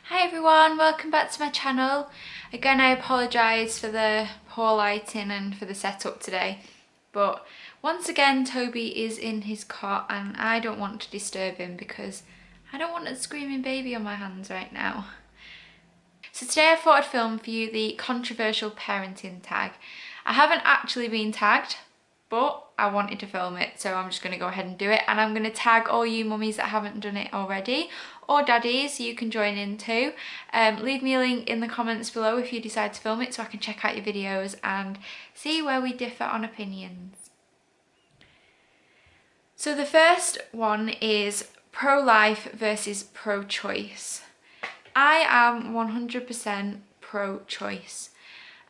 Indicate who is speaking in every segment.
Speaker 1: Hi everyone, welcome back to my channel. Again, I apologise for the poor lighting and for the setup today, but once again Toby is in his cot and I don't want to disturb him because I don't want a screaming baby on my hands right now. So today I thought I'd film for you the controversial parenting tag. I haven't actually been tagged, but I wanted to film it, so I'm just going to go ahead and do it, and I'm going to tag all you mummies that haven't done it already, or daddies, so you can join in too. Leave me a link in the comments below if you decide to film it so I can check out your videos and see where we differ on opinions. So the first one is pro-life versus pro-choice. I am 100% pro-choice.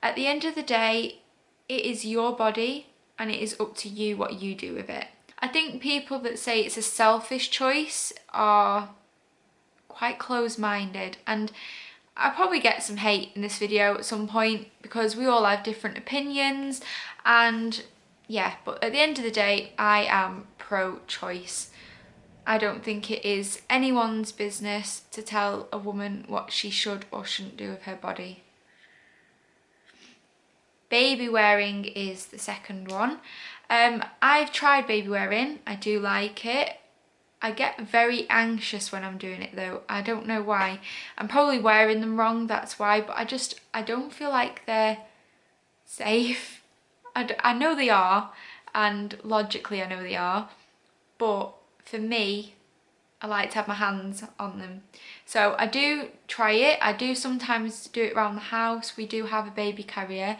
Speaker 1: At the end of the day, it is your body and it is up to you what you do with it. I think people that say it's a selfish choice are quite close-minded, and I'll probably get some hate in this video at some point because we all have different opinions, and yeah, but at the end of the day, I am pro-choice. I don't think it is anyone's business to tell a woman what she should or shouldn't do with her body. Baby wearing is the second one. I've tried baby wearing, I do like it. I get very anxious when I'm doing it though, I don't know why. I'm probably wearing them wrong, that's why, but I don't feel like they're safe. I know they are, and logically I know they are, but for me, I like to have my hands on them. So I do try it. I do sometimes do it around the house. We do have a baby carrier.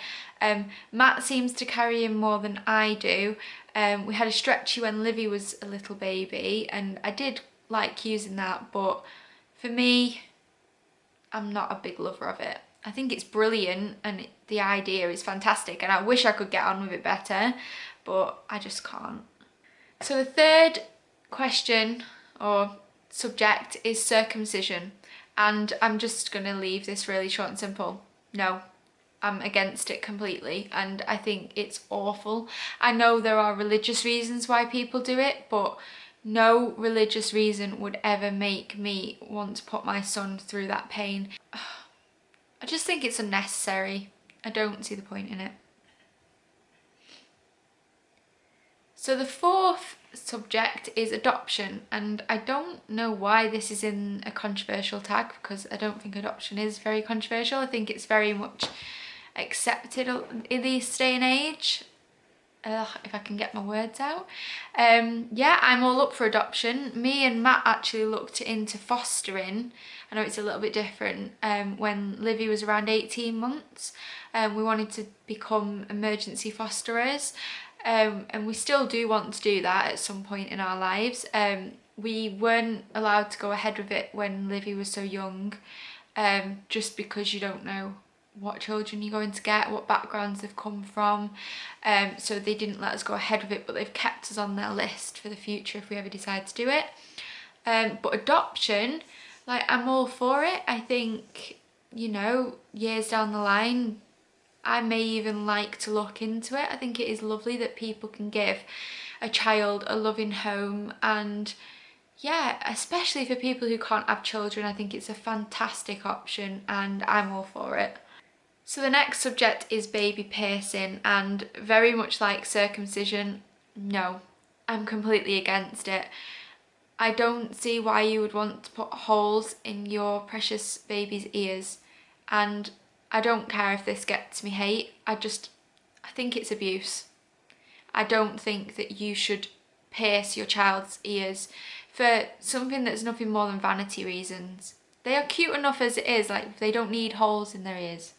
Speaker 1: Matt seems to carry him more than I do. We had a stretchy when Livy was a little baby and I did like using that, but for me, I'm not a big lover of it. I think it's brilliant and the idea is fantastic and I wish I could get on with it better, but I just can't. So the third question or subject is circumcision, and I'm just going to leave this really short and simple. No, I'm against it completely and I think it's awful. I know there are religious reasons why people do it, but no religious reason would ever make me want to put my son through that pain. I just think it's unnecessary. I don't see the point in it. So the fourth subject is adoption, and I don't know why this is in a controversial tag because I don't think adoption is very controversial. I think it's very much accepted in this day and age. If I can get my words out. Yeah, I'm all up for adoption. Me and Matt actually looked into fostering. I know it's a little bit different. When Livy was around 18 months, we wanted to become emergency fosterers. And we still do want to do that at some point in our lives. We weren't allowed to go ahead with it when Livy was so young, just because you don't know what children you're going to get, what backgrounds they've come from, so they didn't let us go ahead with it, but they've kept us on their list for the future if we ever decide to do it. But adoption, like, I'm all for it. I think, you know, years down the line, I may even like to look into it. I think it is lovely that people can give a child a loving home, and yeah, especially for people who can't have children, I think it's a fantastic option and I'm all for it. So the next subject is baby piercing, and very much like circumcision, no, I'm completely against it. I don't see why you would want to put holes in your precious baby's ears, and I don't care if this gets me hate. I think it's abuse. I don't think that you should pierce your child's ears for something that's nothing more than vanity reasons. They are cute enough as it is, like they don't need holes in their ears.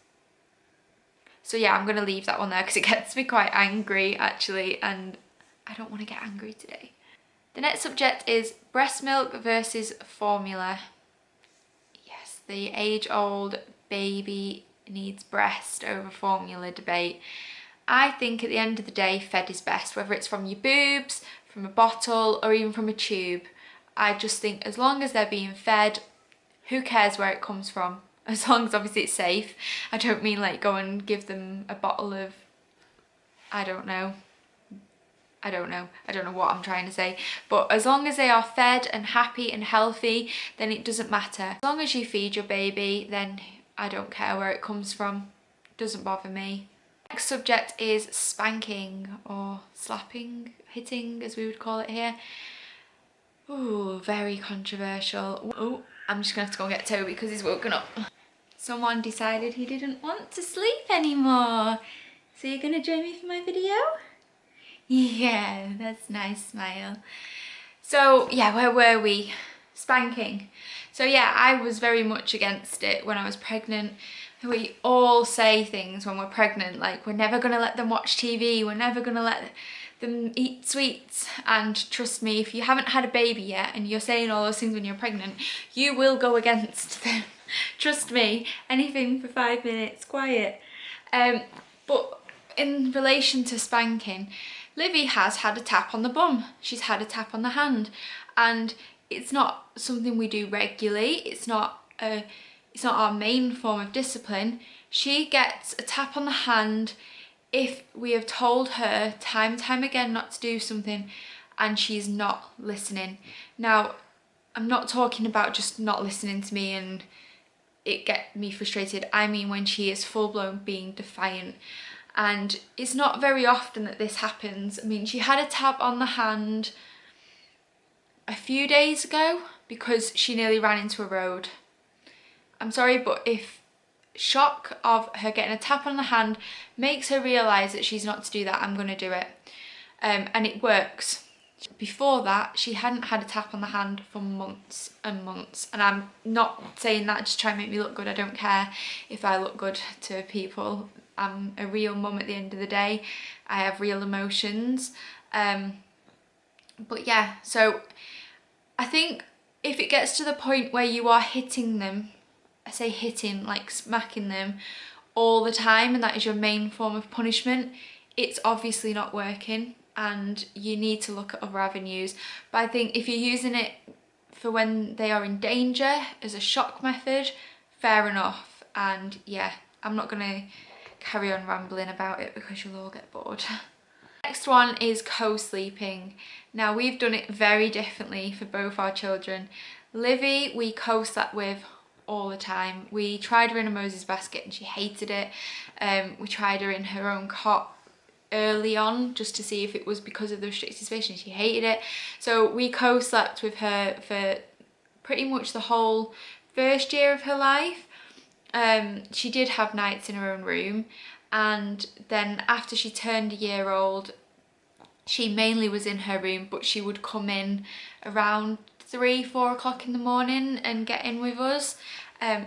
Speaker 1: So yeah, I'm going to leave that one there because it gets me quite angry actually, and I don't want to get angry today. The next subject is breast milk versus formula. Yes, the age-old baby needs breast over formula debate. I think at the end of the day, fed is best, whether it's from your boobs, from a bottle, or even from a tube. I just think as long as they're being fed, who cares where it comes from? As long as obviously it's safe. I don't mean like go and give them a bottle of, I don't know, I don't know what I'm trying to say, but as long as they are fed and happy and healthy, then it doesn't matter. As long as you feed your baby, then I don't care where it comes from. It doesn't bother me. Next subject is spanking, or slapping, hitting as we would call it here. Ooh, very controversial. Oh, I'm just gonna have to go and get Toby because he's woken up. Someone decided he didn't want to sleep anymore. So you're gonna join me for my video? Yeah, that's nice smile. So yeah, where were we? Spanking. So yeah, I was very much against it when I was pregnant. We all say things when we're pregnant, like we're never gonna let them watch TV, we're never gonna let them eat sweets. And trust me, if you haven't had a baby yet and you're saying all those things when you're pregnant, you will go against them. Trust me, anything for 5 minutes, quiet. But in relation to spanking, Livy has had a tap on the bum, she's had a tap on the hand, and it's not something we do regularly, it's not our main form of discipline. She gets a tap on the hand if we have told her time and time again not to do something and she's not listening. Now, I'm not talking about just not listening to me and it get me frustrated. I mean when she is full-blown being defiant. And it's not very often that this happens. I mean, she had a tap on the hand a few days ago because she nearly ran into a road. I'm sorry, but if shock of her getting a tap on the hand makes her realise that she's not to do that, I'm going to do it. And it works. Before that, she hadn't had a tap on the hand for months and months. And I'm not saying that just to try and make me look good. I don't care if I look good to people. I'm a real mum at the end of the day. I have real emotions. But yeah, so I think if it gets to the point where you are hitting them, I say hitting, like smacking them all the time, and that is your main form of punishment, it's obviously not working and you need to look at other avenues. But I think if you're using it for when they are in danger as a shock method, fair enough. And yeah, I'm not gonna carry on rambling about it because you'll all get bored. Next one is co-sleeping. Now we've done it very differently for both our children. Livy we co-slept with all the time. We tried her in a Moses basket and she hated it. We tried her in her own cot early on just to see if it was because of the restricted space and she hated it. So we co-slept with her for pretty much the whole first year of her life. She did have nights in her own room, and then after she turned a year old, she mainly was in her room, but she would come in around 3-4 o'clock in the morning and get in with us.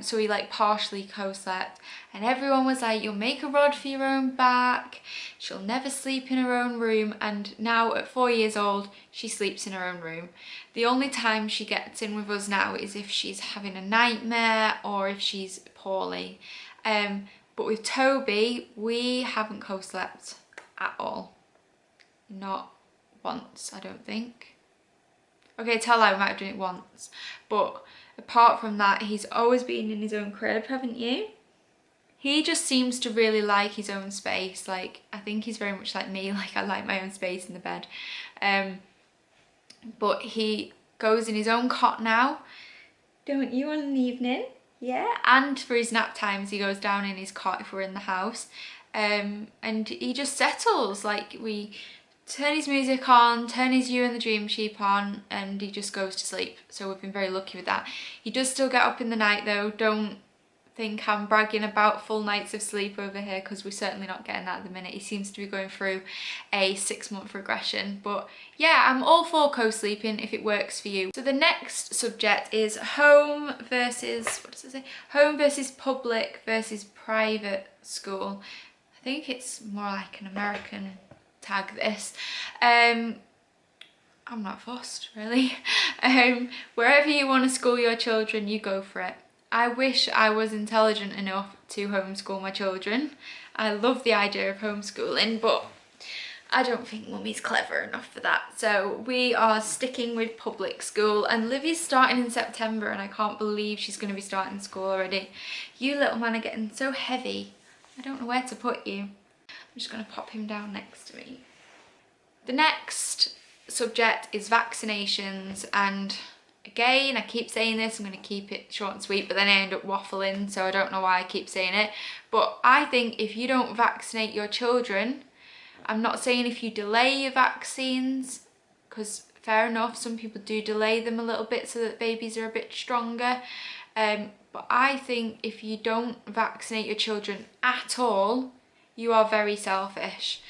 Speaker 1: So we like partially co-slept, and everyone was like, you'll make a rod for your own back, she'll never sleep in her own room. And now at 4 years old, she sleeps in her own room. The only time she gets in with us now is if she's having a nightmare or if she's poorly. But with Toby, we haven't co-slept at all. Not once, I don't think. Okay, tell lie, we might have done it once. But apart from that, he's always been in his own crib, haven't you? He just seems to really like his own space. Like, I think he's very much like me, like I like my own space in the bed. But he goes in his own cot now. Don't you, on an evening? Yeah, and for his nap times, he goes down in his cot if we're in the house. And he just settles, like we turn his music on, turn his You and the Dream Sheep on, and he just goes to sleep. So we've been very lucky with that. He does still get up in the night though. Don't think I'm bragging about full nights of sleep over here, because we're certainly not getting that at the minute. He seems to be going through a 6-month regression. But yeah, I'm all for co-sleeping if it works for you. So the next subject is home versus, what does it say? Home versus public versus private school. I think it's more like an American tag, this. I'm not fussed really. Wherever you want to school your children, you go for it. I wish I was intelligent enough to homeschool my children. I love the idea of homeschooling, but I don't think mummy's clever enough for that. So we are sticking with public school, and Livy's starting in September and I can't believe she's going to be starting school already. You little man are getting so heavy. I don't know where to put you. I'm just going to pop him down next to me. The next subject is vaccinations, and again, I keep saying this, I'm going to keep it short and sweet, but then I end up waffling, so I don't know why I keep saying it. But I think if you don't vaccinate your children, I'm not saying if you delay your vaccines, because fair enough, some people do delay them a little bit so that babies are a bit stronger. But I think if you don't vaccinate your children at all, you are very selfish.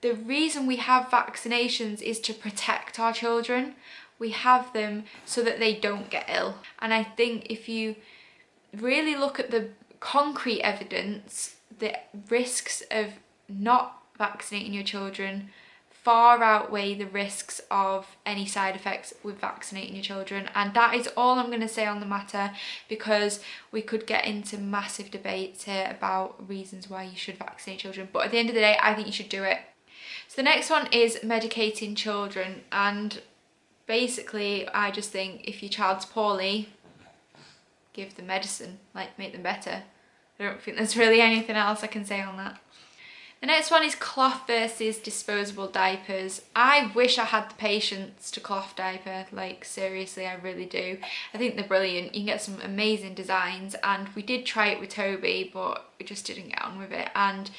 Speaker 1: The reason we have vaccinations is to protect our children. We have them so that they don't get ill. And I think if you really look at the concrete evidence, the risks of not vaccinating your children far outweigh the risks of any side effects with vaccinating your children. And that is all I'm going to say on the matter, because we could get into massive debates here about reasons why you should vaccinate children. But at the end of the day, I think you should do it. So the next one is medicating children, and basically I just think if your child's poorly, give them medicine, like make them better. I don't think there's really anything else I can say on that. The next one is cloth versus disposable diapers. I wish I had the patience to cloth diaper, like seriously, I really do. I think they're brilliant. You can get some amazing designs, and we did try it with Toby, but we just didn't get on with it. And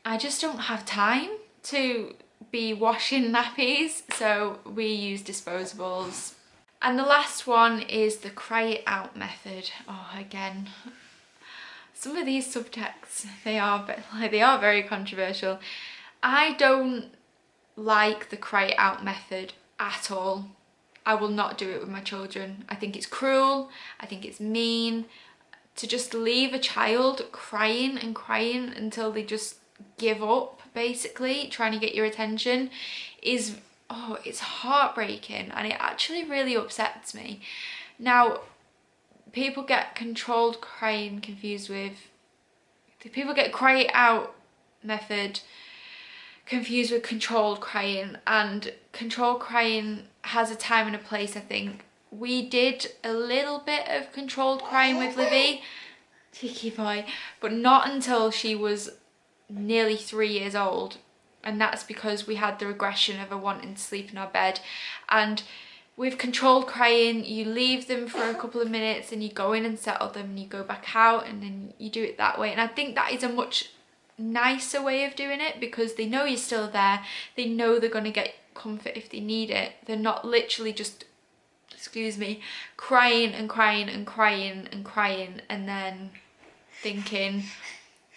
Speaker 1: I just don't have time to be washing nappies, so we use disposables. And the last one is the cry it out method. Oh, again, some of these subjects, they are very controversial. I don't like the cry it out method at all. I will not do it with my children. I think it's cruel. I think it's mean. To just leave a child crying and crying until they just give up, basically, trying to get your attention is, oh, it's heartbreaking, and it actually really upsets me. Now, people get controlled crying confused with, people get cry it out method confused with controlled crying, and controlled crying has a time and a place, I think. We did a little bit of controlled crying with Livy, cheeky boy, but not until she was nearly 3 years old, and that's because we had the regression of her wanting to sleep in our bed. And with controlled crying, you leave them for a couple of minutes and you go in and settle them and you go back out, and then you do it that way. And I think that is a much nicer way of doing it, because they know you're still there, they know they're going to get comfort if they need it. They're not literally just, excuse me, crying and crying and crying and crying and then thinking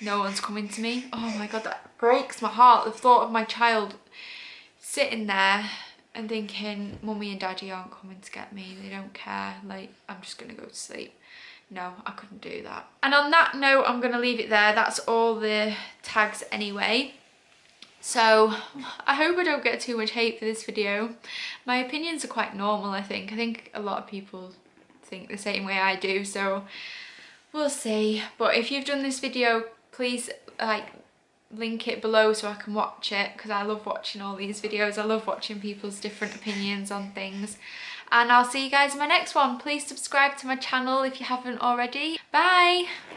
Speaker 1: no one's coming to me. Oh my god, that breaks my heart, the thought of my child sitting there and thinking mummy and daddy aren't coming to get me, they don't care, like I'm just gonna go to sleep. No, I couldn't do that. And on that note, I'm gonna leave it there. That's all the tags anyway. So I hope I don't get too much hate for this video. My opinions are quite normal, I think. I think a lot of people think the same way I do, so we'll see. But if you've done this video, please link it below so I can watch it, because I love watching all these videos. I love watching people's different opinions on things. And I'll see you guys in my next one. Please subscribe to my channel if you haven't already. Bye!